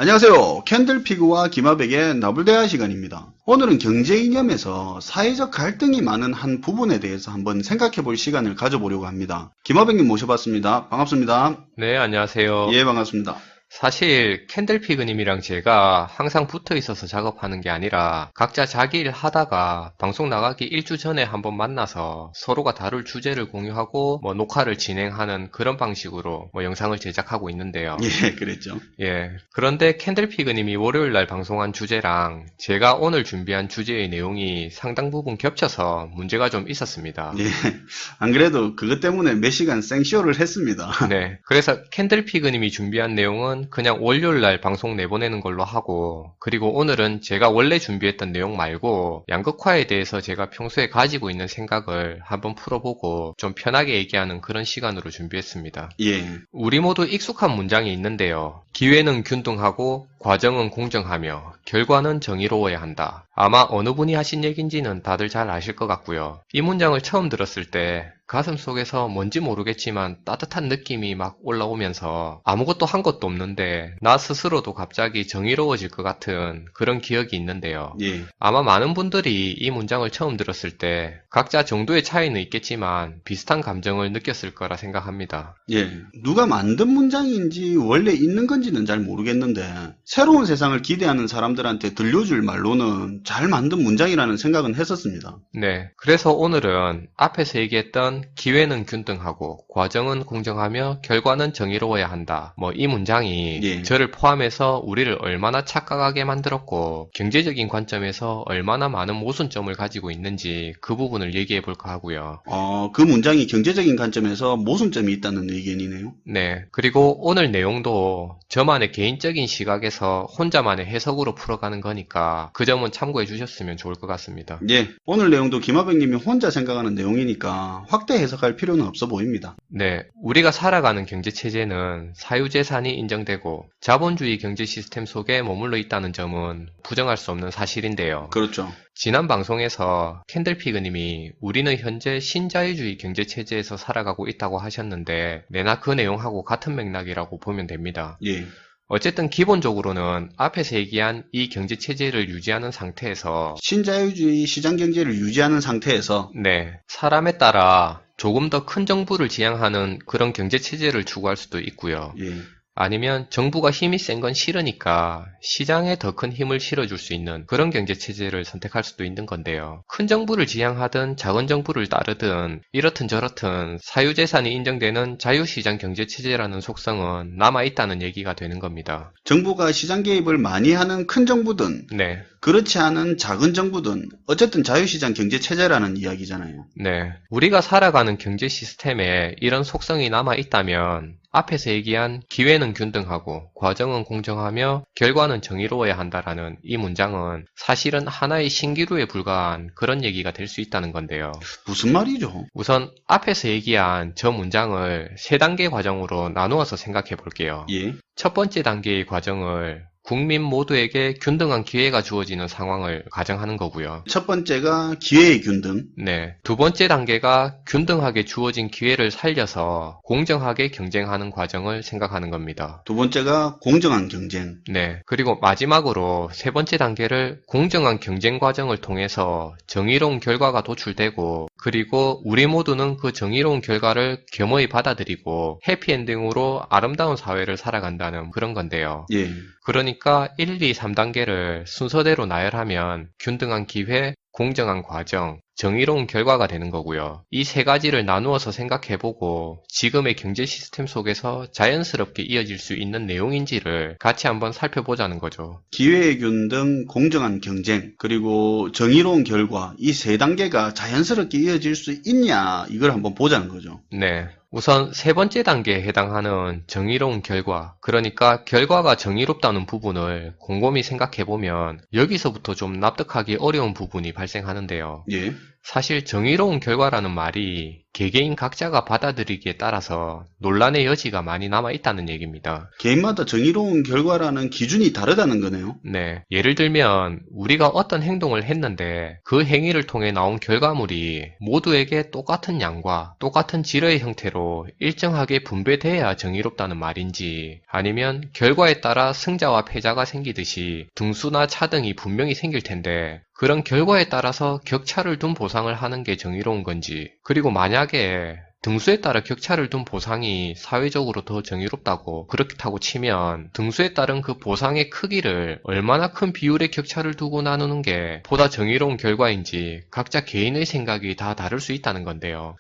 안녕하세요. 캔들피그와 김하백의 나불대화 시간입니다. 오늘은 경제 이념에서 사회적 갈등이 많은 한 부분에 대해서 한번 생각해 볼 시간을 가져보려고 합니다. 김하백님 모셔봤습니다. 반갑습니다. 네, 안녕하세요. 예, 반갑습니다. 사실 캔들피그님이랑 제가 항상 붙어 있어서 작업하는 게 아니라 각자 자기 일 하다가 방송 나가기 일주 전에 한번 만나서 서로가 다룰 주제를 공유하고 녹화를 진행하는 그런 방식으로 영상을 제작하고 있는데요. 예, 그랬죠. 예. 그런데 캔들피그님이 월요일 날 방송한 주제랑 제가 오늘 준비한 주제의 내용이 상당 부분 겹쳐서 문제가 좀 있었습니다. 예, 안 그래도 그것 때문에 몇 시간 생쇼를 했습니다. 네. 그래서 캔들피그님이 준비한 내용은 그냥 월요일 날 방송 내보내는 걸로 하고, 그리고 오늘은 제가 원래 준비했던 내용 말고 양극화에 대해서 제가 평소에 가지고 있는 생각을 한번 풀어보고 좀 편하게 얘기하는 그런 시간으로 준비했습니다. 예, 우리 모두 익숙한 문장이 있는데요. 기회는 균등하고 과정은 공정하며 결과는 정의로워야 한다. 아마 어느 분이 하신 얘기인지는 다들 잘 아실 것 같고요. 이 문장을 처음 들었을 때 가슴 속에서 뭔지 모르겠지만 따뜻한 느낌이 막 올라오면서 아무것도 한 것도 없는데 나 스스로도 갑자기 정의로워질 것 같은 그런 기억이 있는데요. 예, 아마 많은 분들이 이 문장을 처음 들었을 때 각자 정도의 차이는 있겠지만 비슷한 감정을 느꼈을 거라 생각합니다. 예. 누가 만든 문장인지 원래 있는 건지는 잘 모르겠는데 새로운 세상을 기대하는 사람들한테 들려줄 말로는 잘 만든 문장이라는 생각은 했었습니다. 네, 그래서 오늘은 앞에서 얘기했던 기회는 균등하고 과정은 공정하며 결과는 정의로워야 한다. 이 문장이 예. 저를 포함해서 우리를 얼마나 착각하게 만들었고 경제적인 관점에서 얼마나 많은 모순점을 가지고 있는지 그 부분을 얘기해 볼까 하고요. 그 문장이 경제적인 관점에서 모순점이 있다는 의견이네요. 네, 그리고 오늘 내용도 저만의 개인적인 시각에서 혼자만의 해석으로 풀어가는 거니까 그 점은 참고해 주셨으면 좋을 것 같습니다. 예, 오늘 내용도 김하백님이 혼자 생각하는 내용이니까 확대 해석할 필요는 없어 보입니다. 네, 우리가 살아가는 경제체제는 사유재산이 인정되고 자본주의 경제 시스템 속에 머물러 있다는 점은 부정할 수 없는 사실인데요. 그렇죠. 지난 방송에서 캔들피그님이 우리는 현재 신자유주의 경제체제에서 살아가고 있다고 하셨는데 내나 그 내용하고 같은 맥락이라고 보면 됩니다. 예, 어쨌든 기본적으로는 앞에서 얘기한 이 경제체제를 유지하는 상태에서 신자유주의 시장경제를 유지하는 상태에서 네, 사람에 따라 조금 더 큰 정부를 지향하는 그런 경제체제를 추구할 수도 있고요. 예, 아니면 정부가 힘이 센 건 싫으니까 시장에 더 큰 힘을 실어줄 수 있는 그런 경제체제를 선택할 수도 있는 건데요. 큰 정부를 지향하든 작은 정부를 따르든 이렇든 저렇든 사유재산이 인정되는 자유시장 경제체제라는 속성은 남아있다는 얘기가 되는 겁니다. 정부가 시장 개입을 많이 하는 큰 정부든 네. 그렇지 않은 작은 정부든 어쨌든 자유시장 경제체제라는 이야기잖아요. 네. 우리가 살아가는 경제 시스템에 이런 속성이 남아있다면 앞에서 얘기한 기회는 균등하고 과정은 공정하며 결과는 정의로워야 한다라는 이 문장은 사실은 하나의 신기루에 불과한 그런 얘기가 될 수 있다는 건데요. 무슨 말이죠? 우선 앞에서 얘기한 저 문장을 세 단계 과정으로 나누어서 생각해 볼게요. 예, 첫 번째 단계의 과정을 국민 모두에게 균등한 기회가 주어지는 상황을 가정하는 거고요. 첫 번째가 기회의 균등, 네. 두 번째 단계가 균등하게 주어진 기회를 살려서 공정하게 경쟁하는 과정을 생각하는 겁니다. 두 번째가 공정한 경쟁, 네. 그리고 마지막으로 세 번째 단계를 공정한 경쟁 과정을 통해서 정의로운 결과가 도출되고 그리고 우리 모두는 그 정의로운 결과를 겸허히 받아들이고 해피엔딩으로 아름다운 사회를 살아간다는 그런 건데요. 예, 그러니까 1, 2, 3단계를 순서대로 나열하면 균등한 기회, 공정한 과정, 정의로운 결과가 되는 거고요. 이 세 가지를 나누어서 생각해보고 지금의 경제 시스템 속에서 자연스럽게 이어질 수 있는 내용인지를 같이 한번 살펴보자는 거죠. 기회의 균등, 공정한 경쟁, 그리고 정의로운 결과 이 세 단계가 자연스럽게 이어질 수 있냐 이걸 한번 보자는 거죠. 네. 우선 세 번째 단계에 해당하는 정의로운 결과, 그러니까 결과가 정의롭다는 부분을 곰곰이 생각해보면 여기서부터 좀 납득하기 어려운 부분이 발생하는데요. 예, 사실 정의로운 결과라는 말이 개개인 각자가 받아들이기에 따라서 논란의 여지가 많이 남아있다는 얘기입니다. 개인마다 정의로운 결과라는 기준이 다르다는 거네요. 네, 예를 들면 우리가 어떤 행동을 했는데 그 행위를 통해 나온 결과물이 모두에게 똑같은 양과 똑같은 질의 형태로 일정하게 분배돼야 정의롭다는 말인지, 아니면 결과에 따라 승자와 패자가 생기듯이 등수나 차등이 분명히 생길 텐데 그런 결과에 따라서 격차를 둔 보상을 하는 게 정의로운 건지, 그리고 만약에 등수에 따라 격차를 둔 보상이 사회적으로 더 정의롭다고 그렇다고 치면 등수에 따른 그 보상의 크기를 얼마나 큰 비율의 격차를 두고 나누는 게 보다 정의로운 결과인지 각자 개인의 생각이 다 다를 수 있다는 건데요.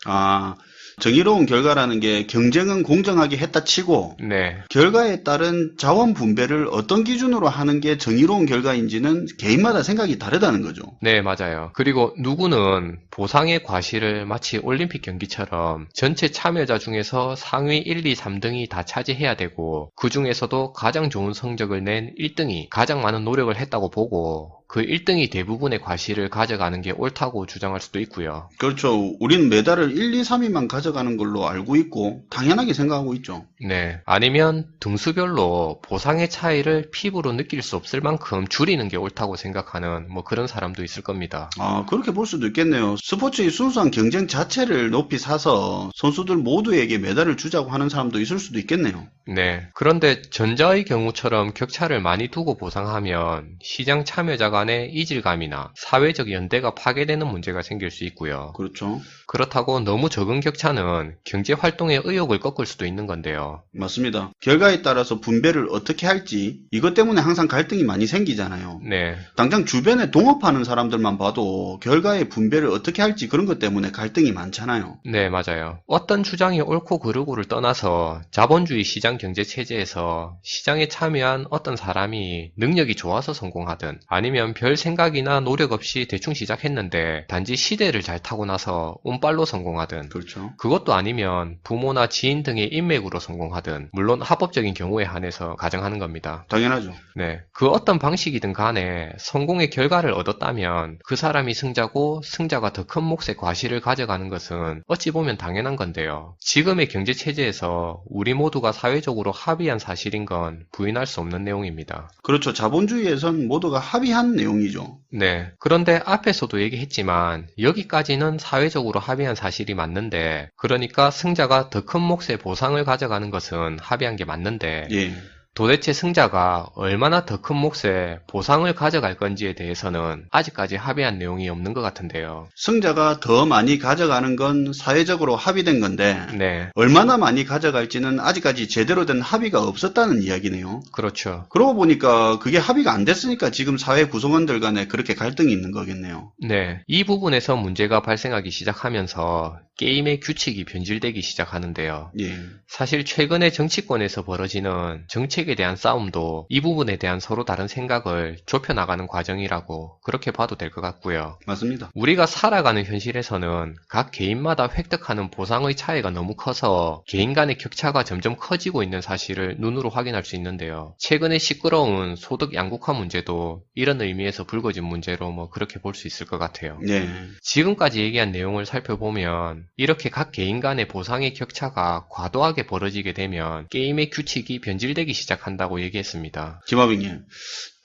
정의로운 결과라는 게 경쟁은 공정하게 했다 치고 네, 결과에 따른 자원 분배를 어떤 기준으로 하는 게 정의로운 결과인지는 개인마다 생각이 다르다는 거죠. 네, 맞아요. 그리고 누구는 보상의 과실을 마치 올림픽 경기처럼 전체 참여자 중에서 상위 1, 2, 3등이 다 차지해야 되고 그 중에서도 가장 좋은 성적을 낸 1등이 가장 많은 노력을 했다고 보고 그 1등이 대부분의 과실을 가져가는 게 옳다고 주장할 수도 있고요. 그렇죠. 우리는 메달을 1, 2, 3위만 가져가는 걸로 알고 있고 당연하게 생각하고 있죠. 네. 아니면 등수별로 보상의 차이를 피부로 느낄 수 없을 만큼 줄이는 게 옳다고 생각하는 뭐 그런 사람도 있을 겁니다. 그렇게 볼 수도 있겠네요. 스포츠의 순수한 경쟁 자체를 높이 사서 선수들 모두에게 메달을 주자고 하는 사람도 있을 수도 있겠네요. 네. 그런데 전자의 경우처럼 격차를 많이 두고 보상하면 시장 참여자 간의 이질감이나 사회적 연대가 파괴되는 문제가 생길 수 있고요. 그렇죠. 그렇다고 너무 적은 격차는 경제 활동의 의욕을 꺾을 수도 있는 건데요. 맞습니다. 결과에 따라서 분배를 어떻게 할지 이것 때문에 항상 갈등이 많이 생기잖아요. 네. 당장 주변에 동업하는 사람들만 봐도 결과의 분배를 어떻게 할지 그런 것 때문에 갈등이 많잖아요. 네, 맞아요. 어떤 주장이 옳고 그르고를 떠나서 자본주의 시장 경제 체제에서 시장에 참여한 어떤 사람이 능력이 좋아서 성공하든 아니면 별 생각이나 노력 없이 대충 시작했는데 단지 시대를 잘 타고 나서 운빨로 성공하든, 그렇죠. 그것도 아니면 부모나 지인 등의 인맥으로 성공하든, 물론 합법적인 경우에 한해서 가정하는 겁니다. 당연하죠. 네, 그 어떤 방식이든 간에 성공의 결과를 얻었다면 그 사람이 승자고 승자가 더 큰 몫의 과실을 가져가는 것은 어찌 보면 당연한 건데요. 지금의 경제 체제에서 우리 모두가 사회적으로 합의한 사실인 건 부인할 수 없는 내용입니다. 그렇죠. 자본주의에선 모두가 합의한 내용이죠. 네, 그런데 앞에서도 얘기했지만 여기까지는 사회적으로 합의한 사실이 맞는데, 그러니까 승자가 더 큰 몫의 보상을 가져가는 것은 합의한 게 맞는데 예. 도대체 승자가 얼마나 더 큰 몫의 보상을 가져갈 건지에 대해서는 아직까지 합의한 내용이 없는 것 같은데요. 승자가 더 많이 가져가는 건 사회적으로 합의된 건데 네, 얼마나 많이 가져갈지는 아직까지 제대로 된 합의가 없었다는 이야기네요. 그렇죠. 그러고 보니까 그게 합의가 안 됐으니까 지금 사회 구성원들 간에 그렇게 갈등이 있는 거겠네요. 네, 이 부분에서 문제가 발생하기 시작하면서 게임의 규칙이 변질되기 시작하는데요. 예. 사실 최근에 정치권에서 벌어지는 정책에 대한 싸움도 이 부분에 대한 서로 다른 생각을 좁혀나가는 과정이라고 그렇게 봐도 될 것 같고요. 맞습니다. 우리가 살아가는 현실에서는 각 개인마다 획득하는 보상의 차이가 너무 커서 개인 간의 격차가 점점 커지고 있는 사실을 눈으로 확인할 수 있는데요. 최근에 시끄러운 소득 양극화 문제도 이런 의미에서 불거진 문제로 뭐 그렇게 볼 수 있을 것 같아요. 네. 지금까지 얘기한 내용을 살펴보면 이렇게 각 개인 간의 보상의 격차가 과도하게 벌어지게 되면 게임의 규칙이 변질되기 시작한다고 얘기했습니다. 김하빈님,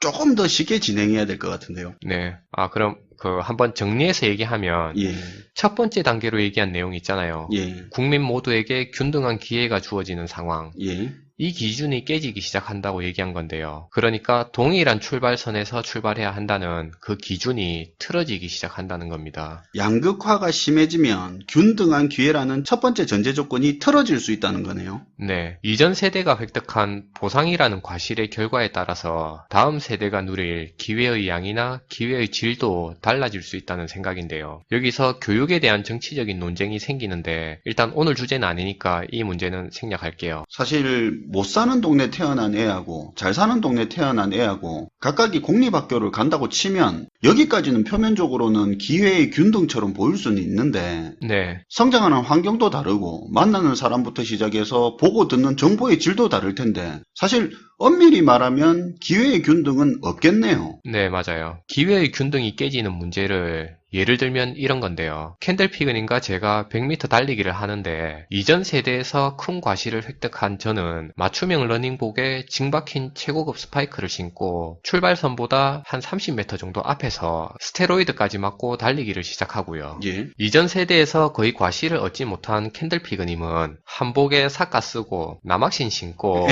조금 더 쉽게 진행해야 될 것 같은데요. 네. 그럼 한번 정리해서 얘기하면 예. 첫 번째 단계로 얘기한 내용이 있잖아요. 예. 국민 모두에게 균등한 기회가 주어지는 상황. 예. 이 기준이 깨지기 시작한다고 얘기한 건데요. 그러니까 동일한 출발선에서 출발해야 한다는 그 기준이 틀어지기 시작한다는 겁니다. 양극화가 심해지면 균등한 기회라는 첫 번째 전제 조건이 틀어질 수 있다는 거네요. 네, 이전 세대가 획득한 보상이라는 과실의 결과에 따라서 다음 세대가 누릴 기회의 양이나 기회의 질도 달라질 수 있다는 생각인데요. 여기서 교육에 대한 정치적인 논쟁이 생기는데 일단 오늘 주제는 아니니까 이 문제는 생략할게요. 사실 못 사는 동네 태어난 애하고 잘 사는 동네 태어난 애하고 각각이 공립학교를 간다고 치면 여기까지는 표면적으로는 기회의 균등처럼 보일 수는 있는데 네, 성장하는 환경도 다르고 만나는 사람부터 시작해서 보고 듣는 정보의 질도 다를 텐데 사실 엄밀히 말하면 기회의 균등은 없겠네요. 네, 맞아요. 기회의 균등이 깨지는 문제를 예를 들면 이런 건데요. 캔들피그님과 제가 100m 달리기를 하는데 이전 세대에서 큰 과실을 획득한 저는 맞춤형 러닝복에 징박힌 최고급 스파이크를 신고 출발선보다 한 30m 정도 앞에서 스테로이드까지 맞고 달리기를 시작하고요. 예. 이전 세대에서 거의 과실을 얻지 못한 캔들피그님은 한복에 사카 쓰고 남학신 신고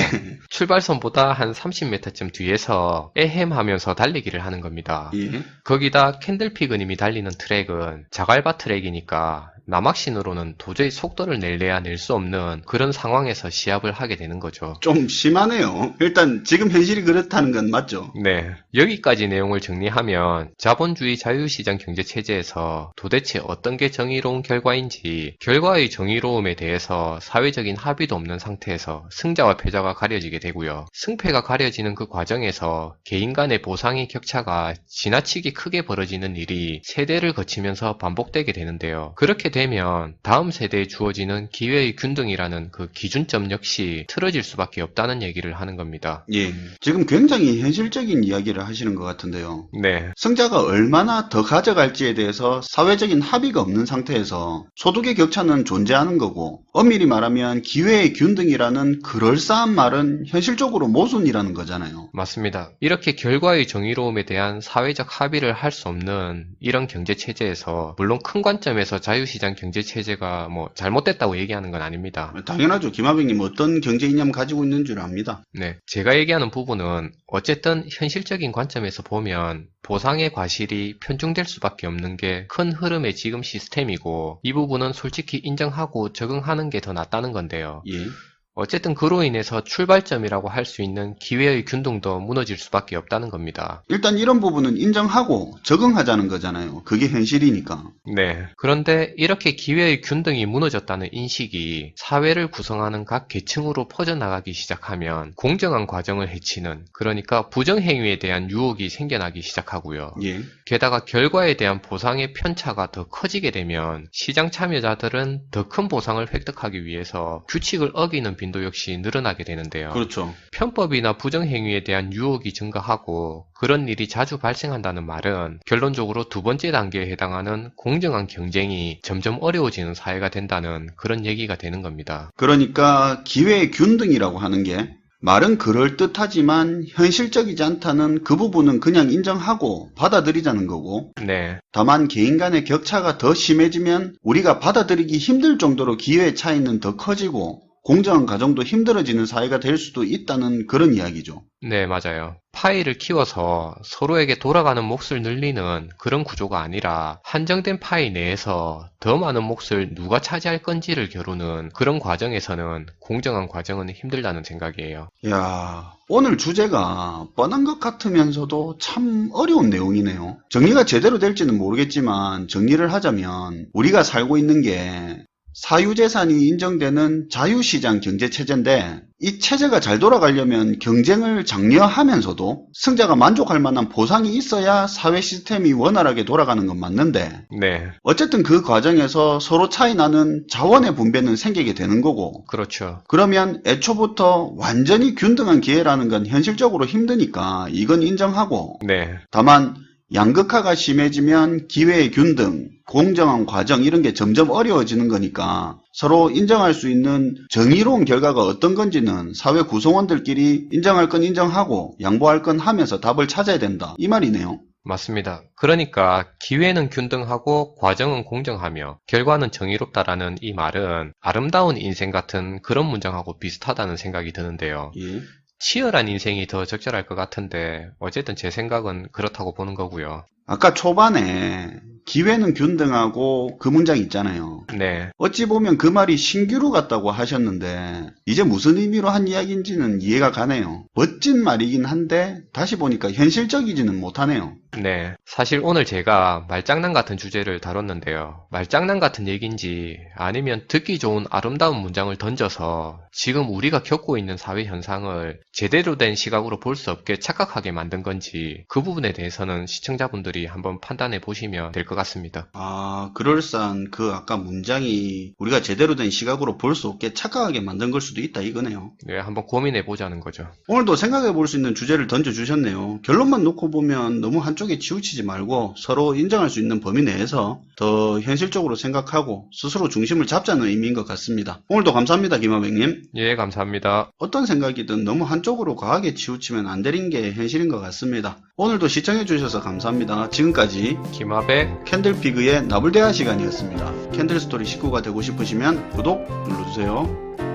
출발선보다 한 30m쯤 뒤에서 에헴하면서 달리기를 하는 겁니다. 예. 거기다 캔들피그님이 달리는 트랙은 자갈바 트랙이니까 남학신으로는 도저히 속도를 낼래야 낼 수 없는 그런 상황에서 시합을 하게 되는 거죠. 좀 심하네요. 일단 지금 현실이 그렇다는 건 맞죠? 네. 여기까지 내용을 정리하면 자본주의 자유시장 경제체제에서 도대체 어떤 게 정의로운 결과인지 결과의 정의로움에 대해서 사회적인 합의도 없는 상태에서 승자와 패자가 가려지게 되고요. 승패가 가려지는 그 과정에서 개인 간의 보상의 격차가 지나치게 크게 벌어지는 일이 세대를 거치면서 반복되게 되는데요. 그렇게 되면 다음 세대에 주어지는 기회의 균등이라는 그 기준점 역시 틀어질 수밖에 없다는 얘기를 하는 겁니다. 예. 지금 굉장히 현실적인 이야기를 하시는 것 같은데요. 네. 승자가 얼마나 더 가져갈지에 대해서 사회적인 합의가 없는 상태에서 소득의 격차는 존재하는 거고, 엄밀히 말하면 기회의 균등이라는 그럴싸한 말은 현실적으로 모순이라는 거잖아요. 맞습니다. 이렇게 결과의 정의로움에 대한 사회적 합의를 할 수 없는 이런 경제체제에서 물론 큰 관점에서 자유시장 경제체제가 잘못됐다고 얘기하는 건 아닙니다. 당연하죠. 김하백님 어떤 경제 이념 가지고 있는 줄 압니다. 네, 제가 얘기하는 부분은 어쨌든 현실적인 관점에서 보면 보상의 과실이 편중될 수밖에 없는 게 큰 흐름의 지금 시스템이고 이 부분은 솔직히 인정하고 적응하는 게 더 낫다는 건데요. 예. 어쨌든 그로 인해서 출발점이라고 할 수 있는 기회의 균등도 무너질 수밖에 없다는 겁니다. 일단 이런 부분은 인정하고 적응하자는 거잖아요. 그게 현실이니까. 네. 그런데 이렇게 기회의 균등이 무너졌다는 인식이 사회를 구성하는 각 계층으로 퍼져나가기 시작하면 공정한 과정을 해치는, 그러니까 부정행위에 대한 유혹이 생겨나기 시작하고요. 예. 게다가 결과에 대한 보상의 편차가 더 커지게 되면 시장 참여자들은 더 큰 보상을 획득하기 위해서 규칙을 어기는 빈도 역시 늘어나게 되는데요. 그렇죠. 편법이나 부정행위에 대한 유혹이 증가하고 그런 일이 자주 발생한다는 말은 결론적으로 두 번째 단계에 해당하는 공정한 경쟁이 점점 어려워지는 사회가 된다는 그런 얘기가 되는 겁니다. 그러니까 기회의 균등이라고 하는 게 말은 그럴듯하지만 현실적이지 않다는 그 부분은 그냥 인정하고 받아들이자는 거고, 네, 다만 개인 간의 격차가 더 심해지면 우리가 받아들이기 힘들 정도로 기회의 차이는 더 커지고 공정한 과정도 힘들어지는 사회가 될 수도 있다는 그런 이야기죠. 네, 맞아요. 파이를 키워서 서로에게 돌아가는 몫을 늘리는 그런 구조가 아니라 한정된 파이 내에서 더 많은 몫을 누가 차지할 건지를 겨루는 그런 과정에서는 공정한 과정은 힘들다는 생각이에요. 이야, 오늘 주제가 뻔한 것 같으면서도 참 어려운 내용이네요. 정리가 제대로 될지는 모르겠지만 정리를 하자면 우리가 살고 있는 게 사유재산이 인정되는 자유시장 경제체제인데 이 체제가 잘 돌아가려면 경쟁을 장려하면서도 승자가 만족할 만한 보상이 있어야 사회 시스템이 원활하게 돌아가는 건 맞는데 네, 어쨌든 그 과정에서 서로 차이 나는 자원의 분배는 생기게 되는 거고, 그렇죠. 그러면 애초부터 완전히 균등한 기회라는 건 현실적으로 힘드니까 이건 인정하고, 네, 다만 양극화가 심해지면 기회의 균등, 공정한 과정 이런 게 점점 어려워지는 거니까 서로 인정할 수 있는 정의로운 결과가 어떤 건지는 사회 구성원들끼리 인정할 건 인정하고 양보할 건 하면서 답을 찾아야 된다. 이 말이네요. 맞습니다. 그러니까 기회는 균등하고 과정은 공정하며 결과는 정의롭다라는 이 말은 아름다운 인생 같은 그런 문장하고 비슷하다는 생각이 드는데요. 예. 치열한 인생이 더 적절할 것 같은데 어쨌든 제 생각은 그렇다고 보는 거고요. 아까 초반에 기회는 균등하고 그 문장 있잖아요. 네, 어찌 보면 그 말이 신규로 같다고 하셨는데 이제 무슨 의미로 한 이야기인지는 이해가 가네요. 멋진 말이긴 한데 다시 보니까 현실적이지는 못하네요. 네. 사실 오늘 제가 말장난 같은 주제를 다뤘는데요. 말장난 같은 얘기인지 아니면 듣기 좋은 아름다운 문장을 던져서 지금 우리가 겪고 있는 사회 현상을 제대로 된 시각으로 볼 수 없게 착각하게 만든 건지 그 부분에 대해서는 시청자분들이 한번 판단해 보시면 될 것 것 같습니다. 아, 그럴싸한 그 아까 문장이 우리가 제대로 된 시각으로 볼 수 없게 착각하게 만든 걸 수도 있다 이거네요. 네, 한번 고민해 보자는 거죠. 오늘도 생각해 볼 수 있는 주제를 던져주셨네요. 결론만 놓고 보면 너무 한쪽에 치우치지 말고 서로 인정할 수 있는 범위 내에서 더 현실적으로 생각하고 스스로 중심을 잡자는 의미인 것 같습니다. 오늘도 감사합니다, 김하백님. 예, 감사합니다. 어떤 생각이든 너무 한쪽으로 과하게 치우치면 안 되는 게 현실인 것 같습니다. 오늘도 시청해 주셔서 감사합니다. 지금까지 김하백 캔들피그의 나불대화 시간이었습니다. 캔들스토리 식구가 되고 싶으시면 구독 눌러주세요.